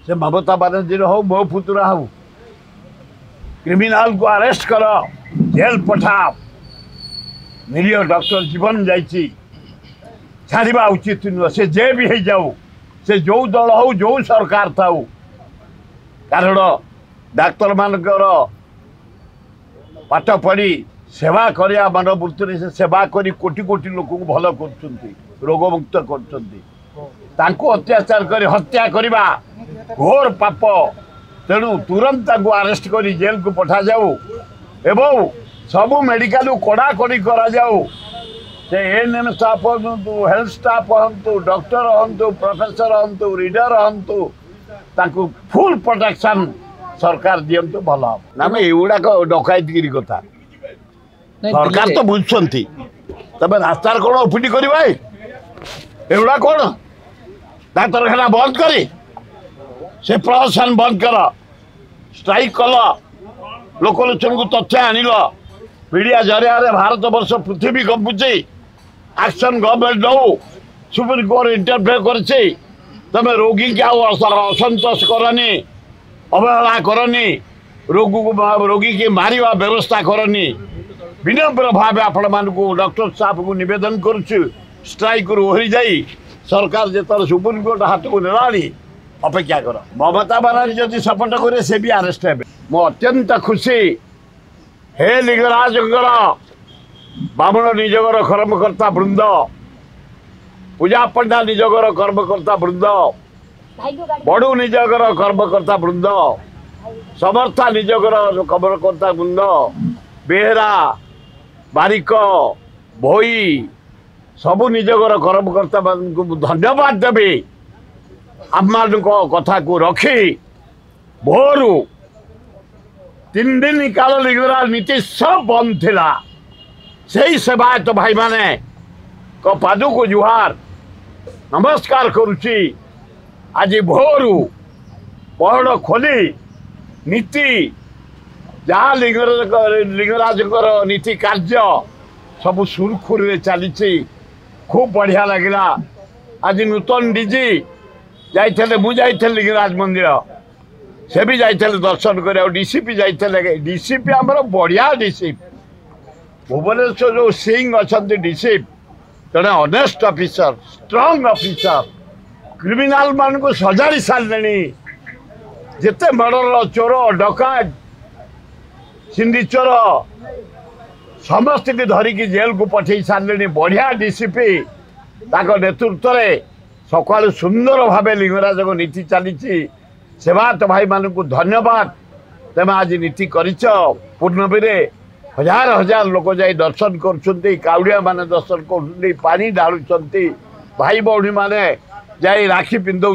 से ममता बनर्जी हो मो पुतुरा हो क्रिमिनाल को अरेस्ट कर जेल पठाओ निरीह डॉक्टर जीवन जाइए छाड़ा उचित नुह से जे भी हो जाऊ से जो दल हो जो सरकार थाऊ कारण डाक्तर मानकर पाठ पढ़ी सेवा करने मनोवृत्ति से सेवा करी कोटि कोटि लोक को भल कर रोगमुक्त कर अत्याचार कर हत्या करवा घोर पाप तेणु तुरंत अरेस्ट कर जेल को पठा जाऊ एवं सबू मेडिकल कड़ाकड़ी करा जाऊ से एएनएम स्टाफ हूँ हेल्थ स्टाफ हूँ डॉक्टर हूँ प्रोफेसर हूँ रीडर हूँ ताकू फुल प्रोटेक्शन सरकार दिंतु भल ना युवाक डकैतगिरी कथा सरकार तो बुझुंट तब रास्तार कौन ओपिटी करवा एगुड़ा कौन डाक्तखाना बंद करे से प्रशासन बंद कर स्ट्राइक कल लोकलोचन को तथ्य आनिल मीडिया जरिया भारत वर्ष पृथ्वी कंपुचे एक्शन गवर्नमेंट दौ सुप्रीम कोर्ट इंटरफेयर कर तमें रोगी के असंतोष करनी अवहेला करनी रोगी के मारिवा व्यवस्था करनी विनम्र भाव आपण मानू डॉक्टर स्टाफ को निवेदन करुचु स्ट्राइक ओहरी जाई सरकार जो सुप्रीम कोर्ट हाथ को नेला अपेक्षा कर ममता बनर्जी जदि सपोर्ट करे से भी अरेस्ट हे मो अत्यंत खुशी हे लिंगराज बामण निजगर कर्मकर्ता वृंद पूजा पंडा निजगर कर्मकर्ता वृंद बड़ू निजगर कर्मकर्ता वृंद समर्था निजगर कर्मकर्ता वृंद बेहरा बारिक भोई सबू निजगर कर्मकर्ता को धन्यवाद देवी आम कथा को रखी भोरू 3 दिन काल लिंगराज नीति सब बंद थिला से सेवायत भाई माने को पादु को जुहार नमस्कार करुची आज भोरू पहड़ खोली नीति जहाँ लिंगराज नीति कार्य सब सुरखुरी चली खूब बढ़िया लगला आज नूतन डीजी जाइए मुझे लिंगराज मंदिर से भी जाइए दर्शन कर डीसीपी जाइए डीसीपी आमर बढ़िया डीसीपी भुवनेश्वर जो सिंह अच्छा डीसीपी जड़े honest officer strong officer criminal मान को सजाड़ी सारे जिते मर्डर चोर डकायत सिंधिचोर समस्त की धरिकी जेल को पठे सारे बढ़िया डीसीपी नेतृत्व में सका सुंदर भाव लिंगराज को नीति चली सेवायत भाई मान को धन्यवाद तेज आज नीति कर पूर्णवी हजार हजार लोक जा दर्शन करुड़िया मान दर्शन कर पानी ढालुंट भाई भौणी मैंने जा राखी पिंधौं